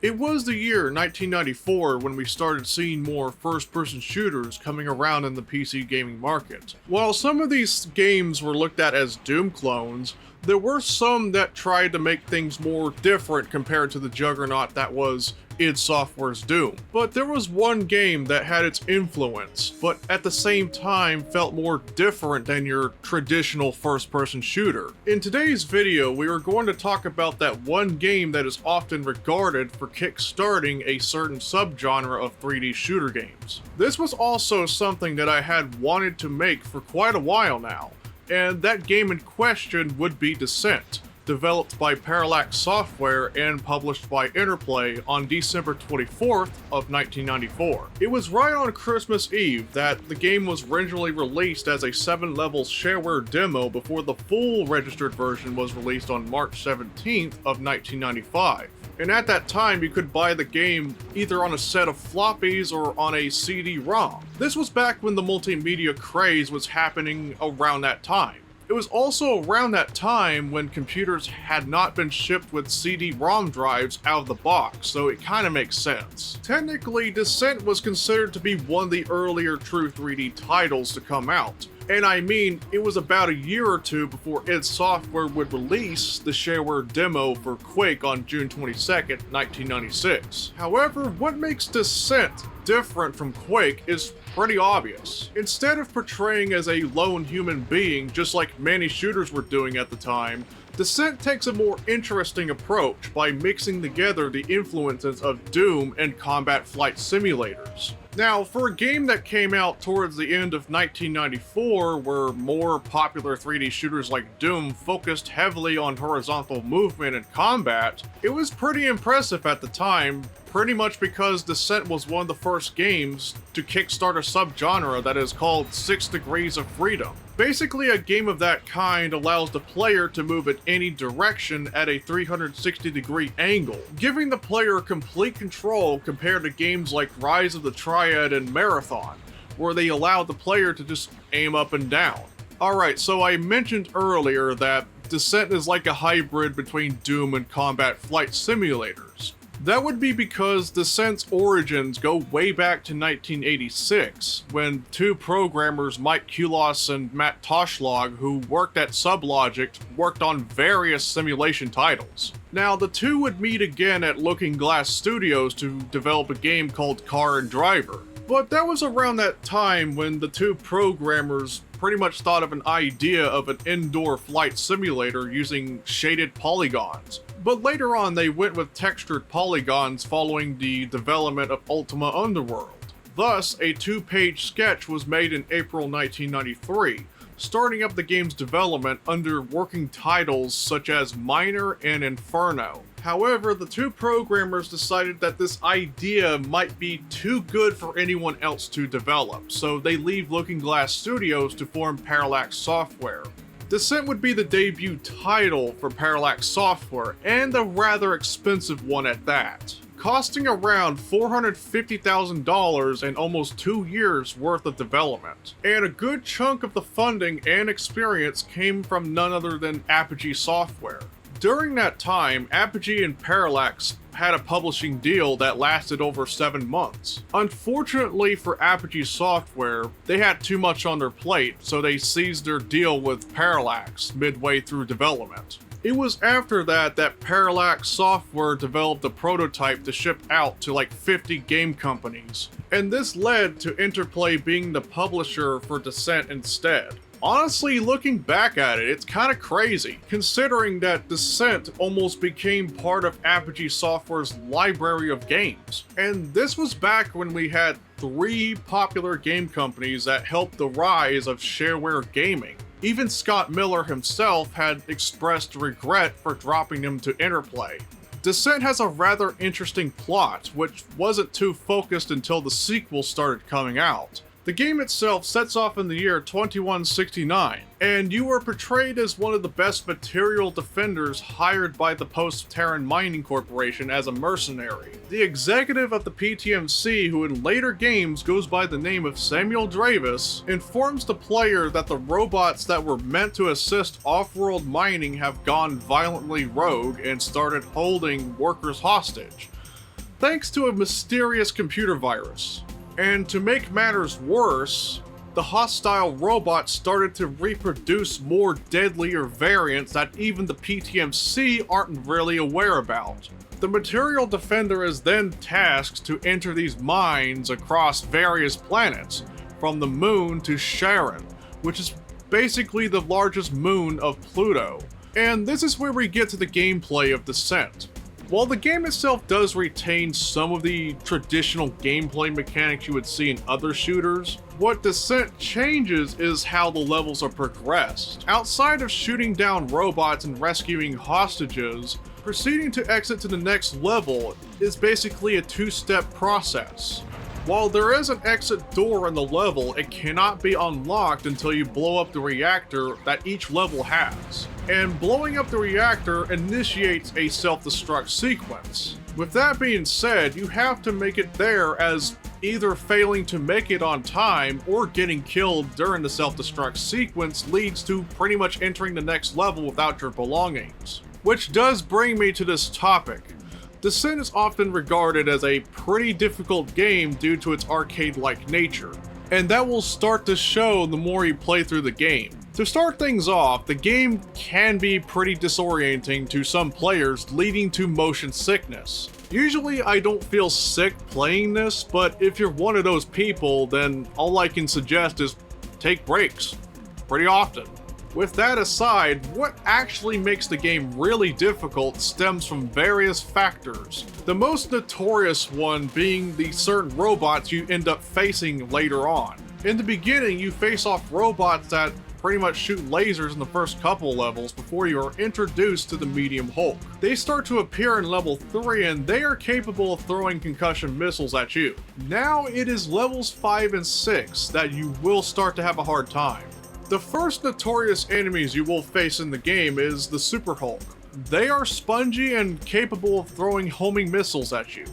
It was the year 1994 when we started seeing more first-person shooters coming around in the PC gaming market. While some of these games were looked at as Doom clones, there were some that tried to make things more different compared to the juggernaut that was id Software's Doom. But there was one game that had its influence, but at the same time felt more different than your traditional first-person shooter. In today's video, we are going to talk about that one game that is often regarded for kickstarting a certain subgenre of 3D shooter games. This was also something that I had wanted to make for quite a while now, and that game in question would be Descent, developed by Parallax Software and published by Interplay on December 24th of 1994. It was right on Christmas Eve that the game was originally released as a 7-level shareware demo before the full registered version was released on March 17th of 1995. And at that time, you could buy the game either on a set of floppies or on a CD-ROM. This was back when the multimedia craze was happening around that time. It was also around that time when computers had not been shipped with CD-ROM drives out of the box, so it kinda makes sense. Technically, Descent was considered to be one of the earlier true 3D titles to come out. And I mean, it was about a year or two before id Software would release the shareware demo for Quake on June 22nd, 1996. However, what makes Descent different from Quake is pretty obvious. Instead of portraying as a lone human being, just like many shooters were doing at the time, Descent takes a more interesting approach by mixing together the influences of Doom and combat flight simulators. Now, for a game that came out towards the end of 1994, where more popular 3D shooters like Doom focused heavily on horizontal movement and combat, it was pretty impressive at the time, pretty much because Descent was one of the first games to kickstart a subgenre that is called 6 Degrees of Freedom. Basically, a game of that kind allows the player to move in any direction at a 360-degree angle, giving the player complete control compared to games like Rise of the Triad and Marathon, where they allow the player to just aim up and down. Alright, so I mentioned earlier that Descent is like a hybrid between Doom and combat flight simulators. That would be because Descent's origins go way back to 1986, when two programmers, Mike Kulas and Matt Toshlog, who worked at Sublogic, worked on various simulation titles. Now, the two would meet again at Looking Glass Studios to develop a game called Car and Driver. But that was around that time when the two programmers pretty much thought of an idea of an indoor flight simulator using shaded polygons. But later on, they went with textured polygons following the development of Ultima Underworld. Thus, a 2-page sketch was made in April 1993, starting up the game's development under working titles such as Miner and Inferno. However, the two programmers decided that this idea might be too good for anyone else to develop, so they leave Looking Glass Studios to form Parallax Software. Descent would be the debut title for Parallax Software, and a rather expensive one at that, costing around $450,000 and almost 2 years worth of development. And a good chunk of the funding and experience came from none other than Apogee Software. During that time, Apogee and Parallax had a publishing deal that lasted over 7 months. Unfortunately for Apogee Software, they had too much on their plate, so they seized their deal with Parallax midway through development. It was after that that Parallax Software developed a prototype to ship out to like 50 game companies, and this led to Interplay being the publisher for Descent instead. Honestly, looking back at it, it's kinda crazy, considering that Descent almost became part of Apogee Software's library of games. And this was back when we had 3 popular game companies that helped the rise of shareware gaming. Even Scott Miller himself had expressed regret for dropping them to Interplay. Descent has a rather interesting plot, which wasn't too focused until the sequel started coming out. The game itself sets off in the year 2169, and you are portrayed as one of the best material defenders hired by the Post-Terran Mining Corporation as a mercenary. The executive of the PTMC, who in later games goes by the name of Samuel Dravis, informs the player that the robots that were meant to assist off-world mining have gone violently rogue and started holding workers hostage. thanks to a mysterious computer virus. And to make matters worse, the hostile robots started to reproduce more deadlier variants that even the PTMC aren't really aware about. The Material Defender is then tasked to enter these mines across various planets, from the moon to Charon, which is basically the largest moon of Pluto. And this is where we get to the gameplay of Descent. While the game itself does retain some of the traditional gameplay mechanics you would see in other shooters, what Descent changes is how the levels are progressed. Outside of shooting down robots and rescuing hostages, proceeding to exit to the next level is basically a two-step process. While there is an exit door in the level, it cannot be unlocked until you blow up the reactor that each level has. And blowing up the reactor initiates a self-destruct sequence. With that being said, you have to make it there, as either failing to make it on time or getting killed during the self-destruct sequence leads to pretty much entering the next level without your belongings. Which does bring me to this topic. Descent is often regarded as a pretty difficult game due to its arcade-like nature, and that will start to show the more you play through the game. To start things off, the game can be pretty disorienting to some players, leading to motion sickness. Usually I don't feel sick playing this, but if you're one of those people, then all I can suggest is take breaks pretty often. With that aside, what actually makes the game really difficult stems from various factors. The most notorious one being the certain robots you end up facing later on. In the beginning, you face off robots that pretty much shoot lasers in the first couple levels before you are introduced to the medium Hulk. They start to appear in level 3 and they are capable of throwing concussion missiles at you. Now it is levels 5 and 6 that you will start to have a hard time. The first notorious enemies you will face in the game is the Super Hulk. They are spongy and capable of throwing homing missiles at you.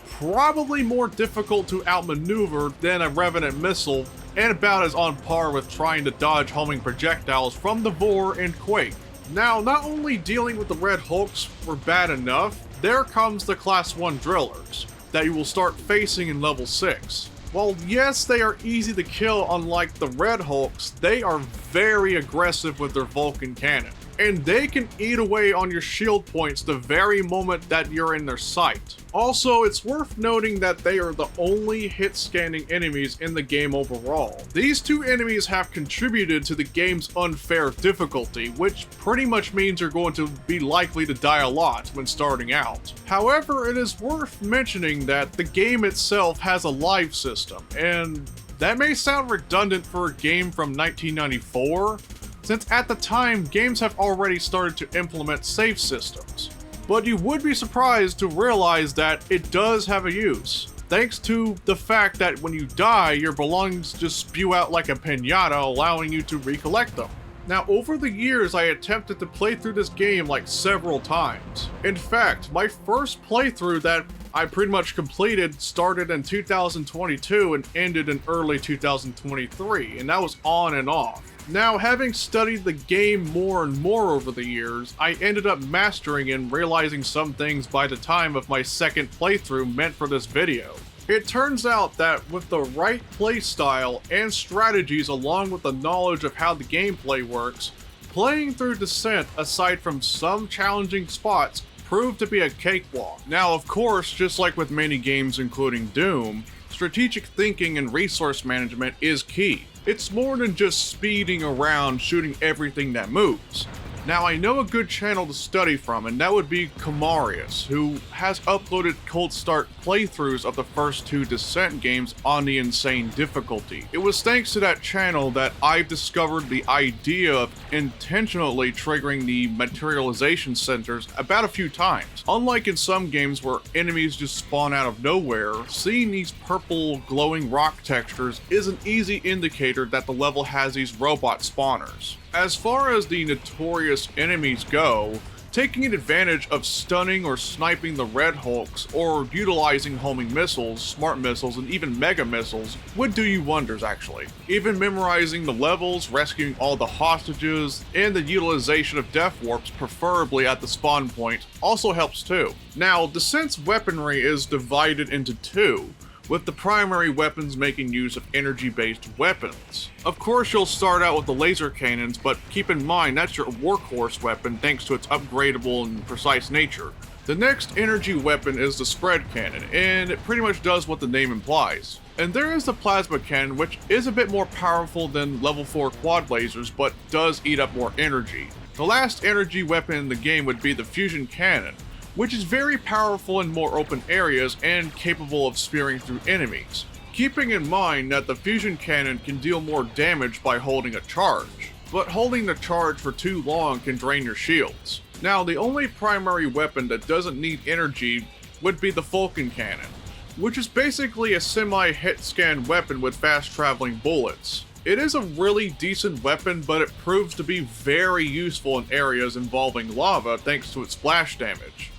Probably more difficult to outmaneuver than a Revenant missile, and about as on par with trying to dodge homing projectiles from the Vor and Quake. Now, not only dealing with the Red Hulks were bad enough, there comes the Class 1 Drillers that you will start facing in level 6. While yes, they are easy to kill unlike the Red Hulks, they are very aggressive with their Vulcan cannon. And they can eat away on your shield points the very moment that you're in their sight. Also, it's worth noting that they are the only hit scanning enemies in the game overall. These two enemies have contributed to the game's unfair difficulty, which pretty much means you're going to be likely to die a lot when starting out. However, it is worth mentioning that the game itself has a live system, and that may sound redundant for a game from 1994, since at the time, games have already started to implement save systems. But you would be surprised to realize that it does have a use, thanks to the fact that when you die, your belongings just spew out like a piñata, allowing you to recollect them. Now, over the years, I attempted to play through this game like several times. In fact, my first playthrough that I pretty much completed started in 2022 and ended in early 2023, and that was on and off. Now, having studied the game more and more over the years, I ended up mastering and realizing some things by the time of my second playthrough meant for this video. It turns out that with the right playstyle and strategies along with the knowledge of how the gameplay works, playing through Descent, aside from some challenging spots, proved to be a cakewalk. Now, of course, just like with many games including Doom, strategic thinking and resource management is key. It's more than just speeding around shooting everything that moves. Now, I know a good channel to study from, and that would be Kamarius, who has uploaded cold start playthroughs of the first two Descent games on the insane difficulty. It was thanks to that channel that I've discovered the idea of intentionally triggering the materialization centers about a few times. Unlike in some games where enemies just spawn out of nowhere, seeing these purple glowing rock textures is an easy indicator that the level has these robot spawners. As far as the notorious enemies go, taking advantage of stunning or sniping the Red Hulks, or utilizing homing missiles, smart missiles, and even mega missiles would do you wonders actually. Even memorizing the levels, rescuing all the hostages, and the utilization of death warps, preferably at the spawn point, also helps too. Now, Descent's weaponry is divided into two, with the primary weapons making use of energy-based weapons. Of course, you'll start out with the laser cannons, but keep in mind that's your workhorse weapon thanks to its upgradable and precise nature. The next energy weapon is the spread cannon, and it pretty much does what the name implies. And there is the plasma cannon, which is a bit more powerful than level 4 quad lasers, but does eat up more energy. The last energy weapon in the game would be the fusion cannon, which is very powerful in more open areas and capable of spearing through enemies, keeping in mind that the fusion cannon can deal more damage by holding a charge, but holding the charge for too long can drain your shields. Now, the only primary weapon that doesn't need energy would be the Falcon cannon, which is basically a semi-hit scan weapon with fast traveling bullets. It is a really decent weapon, but it proves to be very useful in areas involving lava thanks to its splash damage.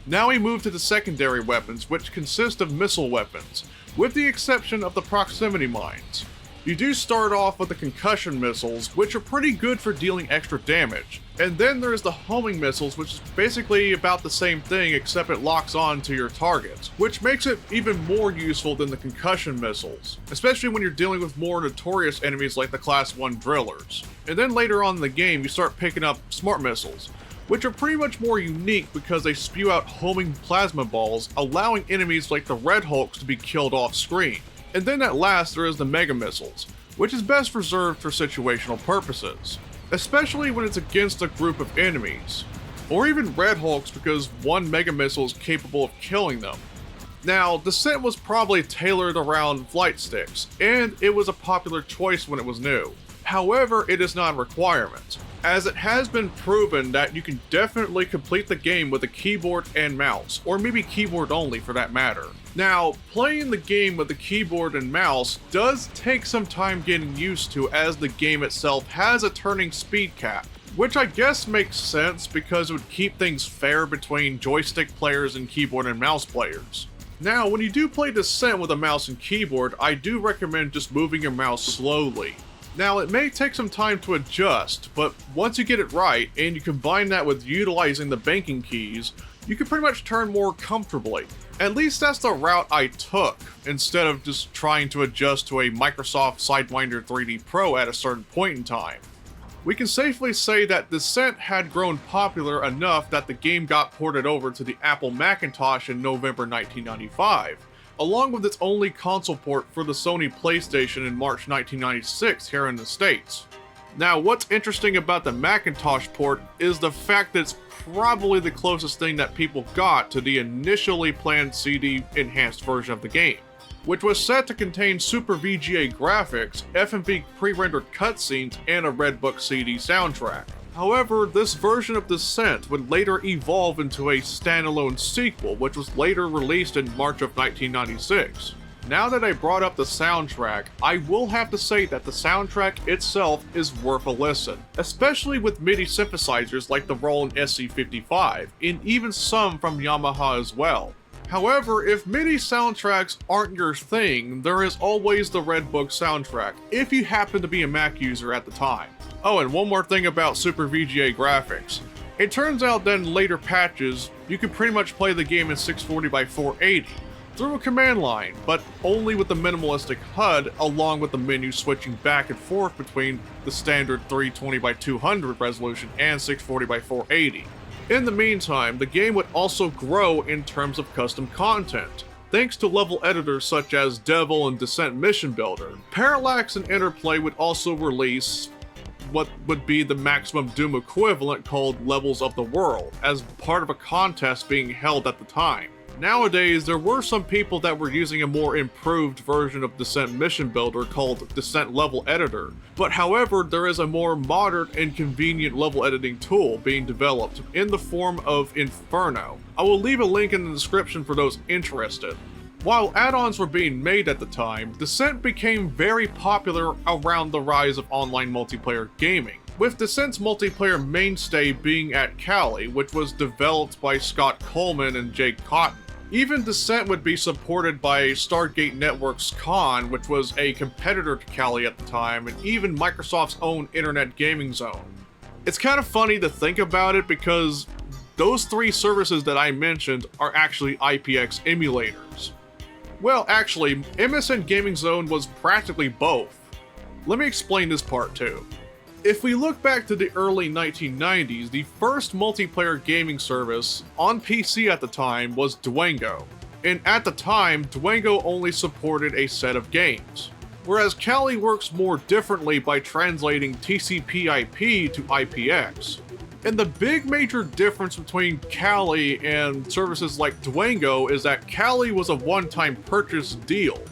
Now we move to the secondary weapons, which consist of missile weapons, with the exception of the proximity mines. You do start off with the concussion missiles, which are pretty good for dealing extra damage, and then there's the homing missiles, which is basically about the same thing except it locks on to your targets, which makes it even more useful than the concussion missiles, especially when you're dealing with more notorious enemies like the Class 1 drillers. And then later on in the game, you start picking up smart missiles, which are pretty much more unique because they spew out homing plasma balls, allowing enemies like the Red Hulks to be killed off screen. And then at last there is the mega missiles, which is best reserved for situational purposes, especially when it's against a group of enemies, or even Red Hulks because one mega missile is capable of killing them. Now, Descent was probably tailored around flight sticks, and it was a popular choice when it was new. However, it is not a requirement, as it has been proven that you can definitely complete the game with a keyboard and mouse, or maybe keyboard only for that matter. Now, playing the game with the keyboard and mouse does take some time getting used to, as the game itself has a turning speed cap, which I guess makes sense because it would keep things fair between joystick players and keyboard and mouse players. Now, when you do play Descent with a mouse and keyboard, I do recommend just moving your mouse slowly. Now, it may take some time to adjust, but once you get it right, and you combine that with utilizing the banking keys, you can pretty much turn more comfortably. At least that's the route I took, instead of just trying to adjust to a Microsoft Sidewinder 3D Pro at a certain point in time. We can safely say that Descent had grown popular enough that the game got ported over to the Apple Macintosh in November 1995. Along with its only console port for the Sony PlayStation in March 1996 here in the States. Now, what's interesting about the Macintosh port is the fact that it's probably the closest thing that people got to the initially planned CD enhanced version of the game, which was set to contain Super VGA graphics, FMV pre-rendered cutscenes, and a Red Book CD soundtrack. However, this version of Descent would later evolve into a standalone sequel, which was later released in March of 1996. Now that I brought up the soundtrack, I will have to say that the soundtrack itself is worth a listen, especially with MIDI synthesizers like the Roland SC55, and even some from Yamaha as well. However, if MIDI soundtracks aren't your thing, there is always the Red Book soundtrack, if you happen to be a Mac user at the time. Oh, and one more thing about Super VGA graphics. It turns out that in later patches, you can pretty much play the game in 640 by 480 through a command line, but only with the minimalistic HUD, along with the menu switching back and forth between the standard 320 by 200 resolution and 640 by 480. In the meantime, the game would also grow in terms of custom content, thanks to level editors such as Devil and Descent Mission Builder. Parallax and Interplay would also release what would be the Maximum Doom equivalent called Levels of the World, as part of a contest being held at the time. Nowadays, there were some people that were using a more improved version of Descent Mission Builder called Descent Level Editor, but however, there is a more modern and convenient level editing tool being developed in the form of Inferno. I will leave a link in the description for those interested. While add-ons were being made at the time, Descent became very popular around the rise of online multiplayer gaming, with Descent's multiplayer mainstay being at Cali, which was developed by Scott Coleman and Jake Cotton. Even Descent would be supported by Stargate Networks Con, which was a competitor to Cali at the time, and even Microsoft's own internet gaming zone. It's kind of funny to think about it because those three services that I mentioned are actually IPX emulators. Well, actually, MSN Gaming Zone was practically both. Let me explain this part too. If we look back to the early 1990s, the first multiplayer gaming service on PC at the time was Dwango. And at the time, Dwango only supported a set of games. Whereas Kali works more differently by translating TCP/IP to IPX. And the big major difference between Kali and services like Dwango is that Kali was a one-time purchase deal,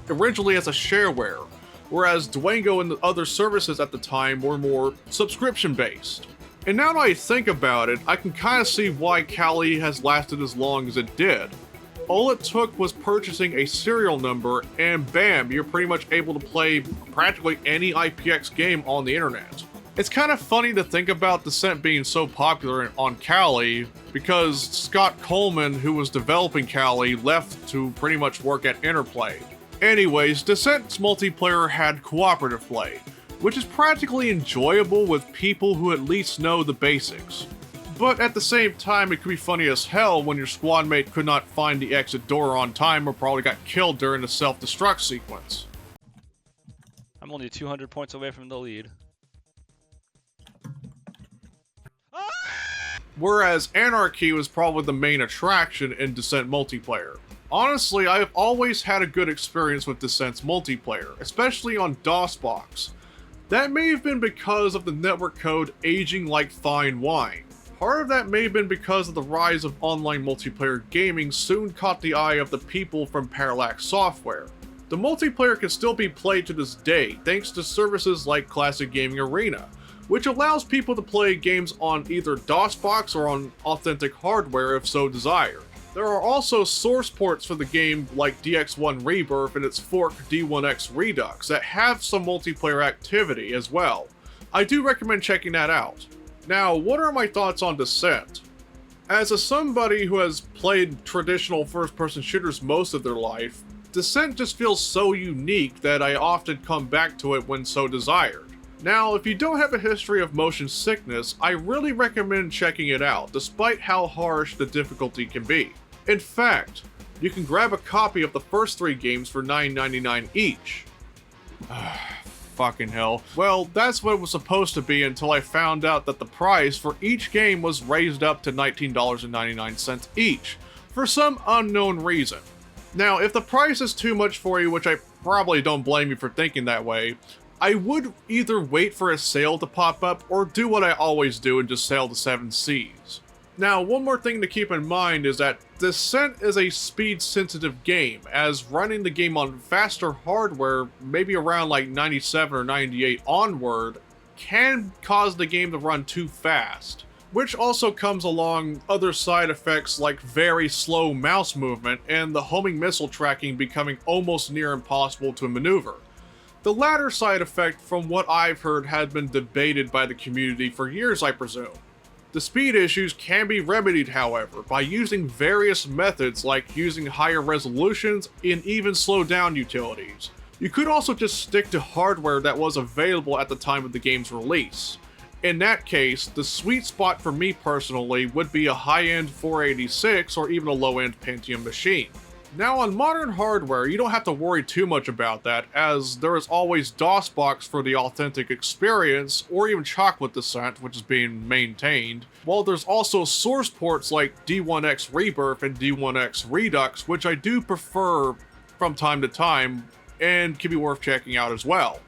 originally as a shareware, whereas Dwango and the other services at the time were more subscription-based. And now that I think about it, I can kind of see why Kali has lasted as long as it did. All it took was purchasing a serial number, and bam, you're pretty much able to play practically any IPX game on the internet. It's kind of funny to think about Descent being so popular on Kali, because Scott Coleman, who was developing Kali, left to pretty much work at Interplay. Anyways, Descent's multiplayer had cooperative play, which is practically enjoyable with people who at least know the basics. But at the same time, it could be funny as hell when your squad mate could not find the exit door on time or probably got killed during the self-destruct sequence. I'm only 200 points away from the lead. Whereas Anarchy was probably the main attraction in Descent multiplayer. Honestly, I have always had a good experience with Descent's multiplayer, especially on DOSBox. That may have been because of the network code aging like fine wine. Part of that may have been because of the rise of online multiplayer gaming soon caught the eye of the people from Parallax Software. The multiplayer can still be played to this day thanks to services like Classic Gaming Arena, which allows people to play games on either DOSBox or on authentic hardware if so desired. There are also source ports for the game like DX1 Rebirth and its fork D1X Redux that have some multiplayer activity as well. I do recommend checking that out. Now, what are my thoughts on Descent? As somebody who has played traditional first-person shooters most of their life, Descent just feels so unique that I often come back to it when so desired. Now, if you don't have a history of motion sickness, I really recommend checking it out, despite how harsh the difficulty can be. In fact, you can grab a copy of the first three games for $9.99 each. Fucking hell. Well, that's what it was supposed to be until I found out that the price for each game was raised up to $19.99 each, for some unknown reason. Now, if the price is too much for you, which I probably don't blame you for thinking that way, I would either wait for a sale to pop up or do what I always do and just sail the 7 seas. Now, one more thing to keep in mind is that Descent is a speed-sensitive game, as running the game on faster hardware, maybe around like 97 or 98 onward, can cause the game to run too fast. Which also comes along other side effects like very slow mouse movement and the homing missile tracking becoming almost near impossible to maneuver. The latter side effect, from what I've heard, had been debated by the community for years, I presume. The speed issues can be remedied, however, by using various methods like using higher resolutions and even slow down utilities. You could also just stick to hardware that was available at the time of the game's release. In that case, the sweet spot for me personally would be a high-end 486 or even a low-end Pentium machine. Now, on modern hardware, you don't have to worry too much about that, as there is always DOSBox for the authentic experience, or even Chocolate Descent, which is being maintained, while there's also source ports like D1X Rebirth and D1X Redux, which I do prefer from time to time, and can be worth checking out as well.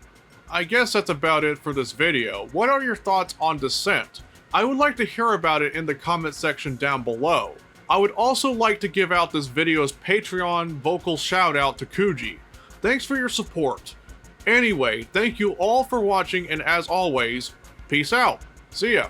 I guess that's about it for this video. What are your thoughts on Descent? I would like to hear about it in the comment section down below. I would also like to give out this video's Patreon vocal shout out to Kuji. Thanks for your support. Anyway, thank you all for watching, and as always, peace out. See ya.